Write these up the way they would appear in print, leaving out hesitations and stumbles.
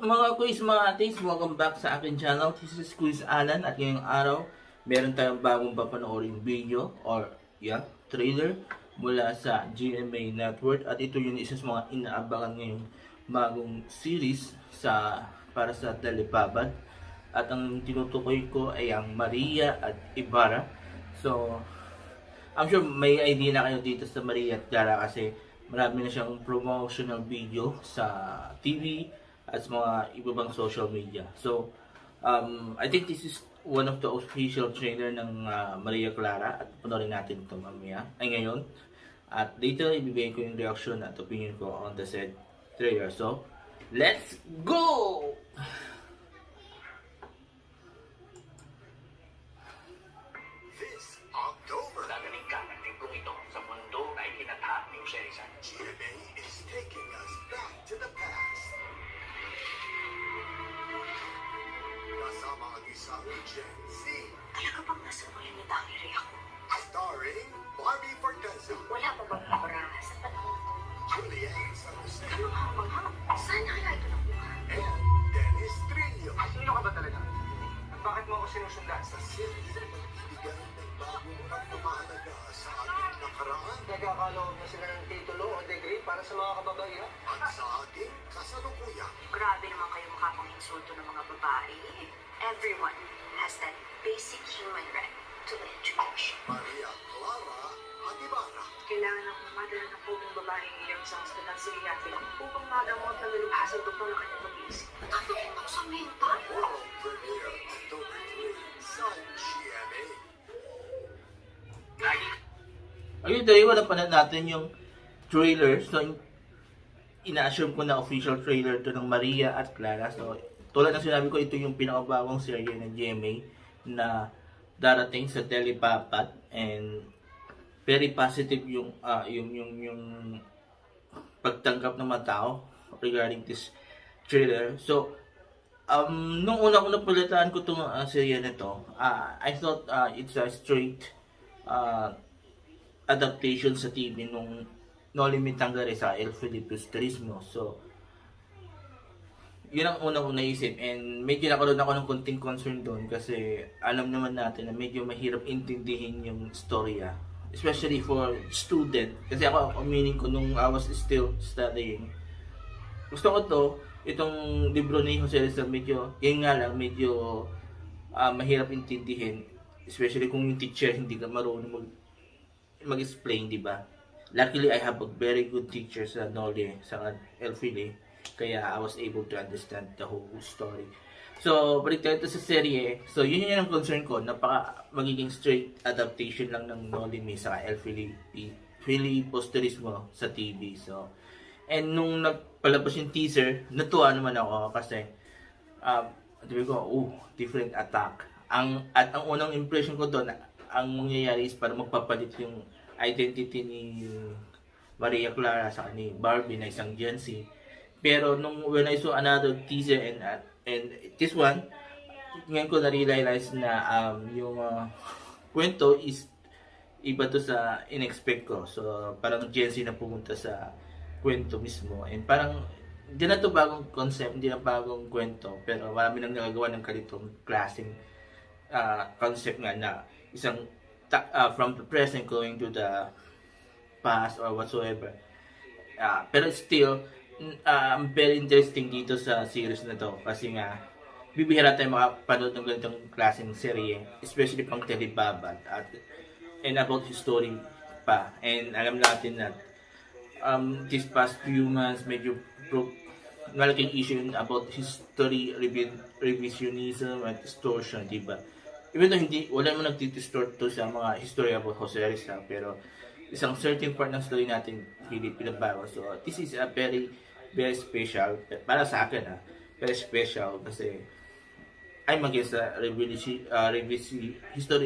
mga quiz, mga atis? Welcome back sa akin channel. This is Quiz Alan at ngayong araw, meron tayong bagong papanoorin video or trailer mula sa GMA Network at ito yung isa sa mga inaabangan ngayong bagong series para sa Telebabad at ang tinutukoy ko ay ang Maria at Ibarra. So, I'm sure may idea na kayo dito sa Maria at Clara kasi marami na siyang promotional video sa TV at sa mga iba bang social media. So, I think this is one of the official trailer ng Maria Clara at panoorin natin ito mamaya, ngayon. At later, ibibigay ko yung reaction at opinion ko on the said trailer. So, let's go! Dadaling ka ng librong ito sa mundo na ikinatahan ni Jose Rizal. GMA is taking us back to the past. Kasama ang isang Gen Z. Talaga bang nasa malimit ang iri ako? Starring Barbie Forteza, Wala pa bang obra sa panahon ko? Julianne Salucen, Kamangha-mangha. Saan na kaya ito nakuha? and Dennis Trillo. Sino ka ba talaga? At bakit mo ako sinusundan? Sa series na magbibigay ng bagong pagmamahalaga sa ating nakaraan Nagkakaloob na sila ng titulo o degree para sa mga kababaihan? at sa ating kasalukuyan. Grabe naman kayo makapanginsulto ng mga babae. Everyone has that basic human right to education. Maria Clara at Ibarra. Kailangan akong madala ng pugong babae ngayon sa hospital psikiatric upang magamot na nilubhas ang doktor na kanyang mag-iisip. Tatayin ako sa mental. World premiere October 3 sa GMA. Ayun, dahil wala pa natin yung trailer. So, ina-assume ko na official trailer to ng Maria at Clara. So, tulad ng sinabi ko, ito yung pinakabagong serye ng GMA na darating sa Telebabad and very positive yung pagtanggap ng mga tao regarding this trailer. So, nung una ko napalitaan ko itong serye na to, I thought it's a straight adaptation sa TV nung No Limit Hangga't sa El Felipe's Turismo. So, yun ang unang kong naisip and medyo nakaroon ako ng konting concern doon kasi alam naman natin na medyo mahirap intindihin yung storya. Especially for student. Kasi ako, meaning ko nung I was still studying. Gusto ko to, itong libro ni Jose Rizal, medyo, yun nga lang, medyo mahirap intindihin. Especially kung yung teacher hindi ka marunong mag-explain, di ba? Luckily, I have a very good teacher sa Noli, sa El Fili. Kaya I was able to understand the whole story. So, balik tayo sa serye. So, yun yung concern ko. Magiging straight adaptation lang ng Noli Me sa El Filipe's Turismo sa TV. So, and nung nagpalabas yung teaser, natuwa naman ako kasi sabi ko, different attack. At ang unang impression ko doon, ang mangyayari is para magpapalit yung identity ni Maria Clara sa ni Barbie na isang Gen Z. Pero when I saw another teaser and this one, ngayon ko na-realize na yung kwento is iba to sa in-expect ko. So parang Gen Z na pumunta sa kwento mismo. And parang hindi na to bagong concept, hindi na bagong kwento. Pero marami nang nagagawa ng ganitong klaseng concept nga na isang from the present going to the past or whatsoever. Pero still, very interesting dito sa series na to kasi nga bibihira tayo makapanood ng ganitong klaseng serye, especially pang Telebabad and about history pa. And alam natin na this past few months medyo malaking issue about history revisionism at distortion, diba? Even though wala mo nagtitistort to sa mga history about Jose Rizal, pero isang certain part ng story natin pinabago. So this is a very special para sa akin, very special kasi I'm against history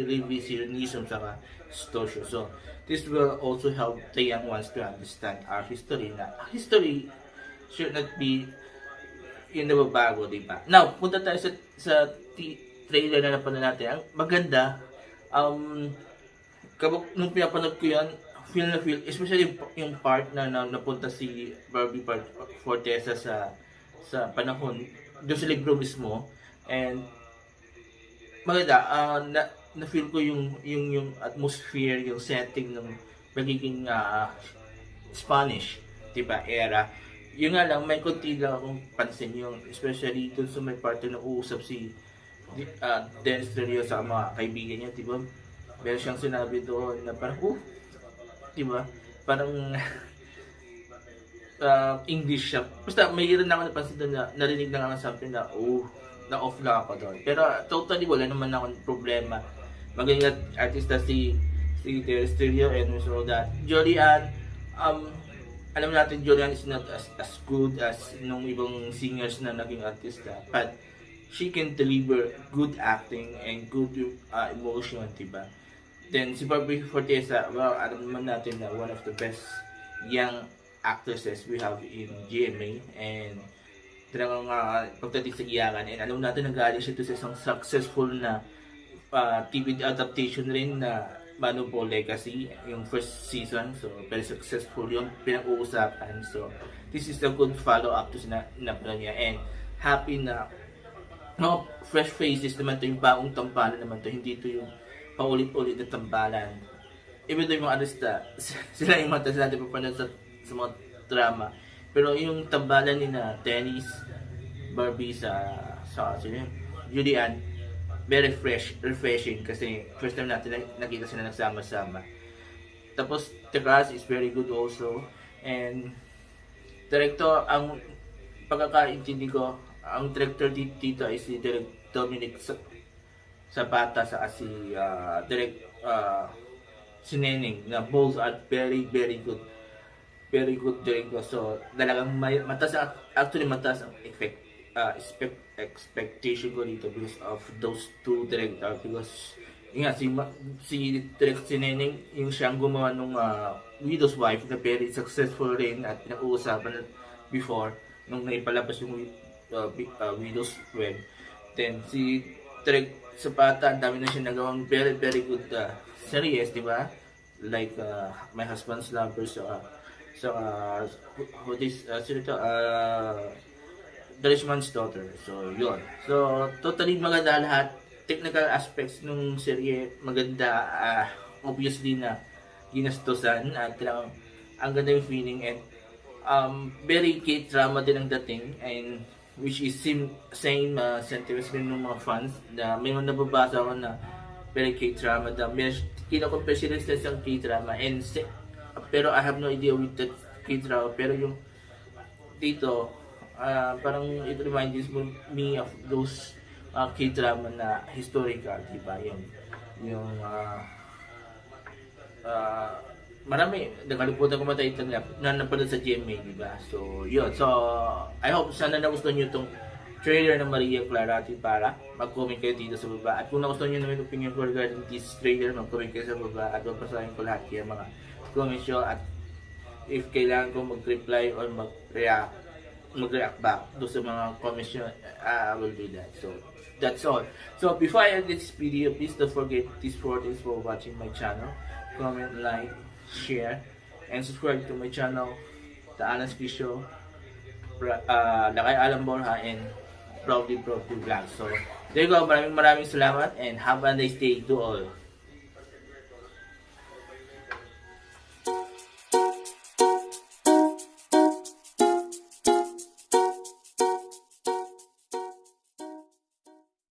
revisionism sa distortion. So this will also help the young ones to understand our history na history should not be yung nababago, di ba? Now, punta tayo sa trailer na napanood natin. Ang maganda, nung pinapanood ko yan, feel na feel, especially yung part na napunta si Barbie Forteza sa panahon doon sa libro mismo. And maganda, na-feel ko yung atmosphere, yung setting ng magiging Spanish, diba, era. Yun nga lang, may konti lang akong pansin yung, especially dun sa may parte na uusap si Dennis Trillo sa mga kaibigan niya, diba? Meron siyang sinabi doon na parang, diba? Parang English siya. Basta mayroon na ako napansin doon na narinig na nga something na, na-off lang ako doon. Pero totally wala naman akong problema. Magaling at artista si Dennis Trillo and so that. Julian, alam natin Julian is not as good as nung ibang singers na naging artista, but she can deliver good acting and good emotion, diba? Then si Barbie Forteza, well, alam naman natin na one of the best young actresses we have in GMA, and talagang pagdating sa iyakan, and alam natin nag-aalis siya sa isang successful na TV adaptation rin na Manu Po Legacy, yung first season. So, very successful yung pinag-uusapan. So, this is a good follow-up to sinapala niya. And happy na fresh faces naman to, yung bagong tambalan naman to. Hindi to yung paulit-ulit na tambalan. Even though yung mga artista, sila yung mga natin papanood sa mga drama. Pero yung tambalan ni na Dennis, Barbie sa Julian, very refreshing kasi first time natin nakita sila nagsama-sama. Tapos the cast is very good also, and director, ang pagkakaintindi ko, ang director dito is si Direk Dominic Zapata sa si si Neneng, na both are very good director. So talagang mataas ang expectation ko dito because of those two directors, because yun nga, si Neneng, yung siyang gumawa nung Widow's Wife na very successful rin at pinag-uusapan before nung naipalabas yung Widow's Web. Then si Direk Zapata, ang dami na siya nagawang very good series, di ba? Like My Husband's Lover, The Rich Man's Daughter. So, yun. So, totally maganda lahat. Technical aspects nung serye, maganda. Obviously na ginastosan. At ang ganda yung feeling. And very K-drama din ang dating. And which is same sentiments din ng mga fans. Na may mga nababasa ako na very K-drama. Kinakompare sila sa isang K-drama. Pero I have no idea with that K-drama. Pero yung dito, parang it reminds me of those K-drama na historical, diba? Yung marami, nakalimutan ko mataitan na napanood sa GMA, diba? So, yun. So, I hope sana nagustuhan nyo itong trailer ng Maria Clara Para. Mag-comment kayo dito sa baba. At kung nagustuhan nyo naman yung opinion ko regarding this trailer, mag-comment kayo sa baba. At mapasahin ko lahat kaya mga comments nyo. At if kailangan ko mag-reply or mag-react back do sa mga comments nyo, I will do that. So, that's all. So, before I end this video, please don't forget these 4 things for watching my channel. Comment, like, share, and subscribe to my channel, The Alan P. Show, Lakay Alan Borja, and Proudly Vlog. So, there you go. Maraming salamat and have a nice day to all.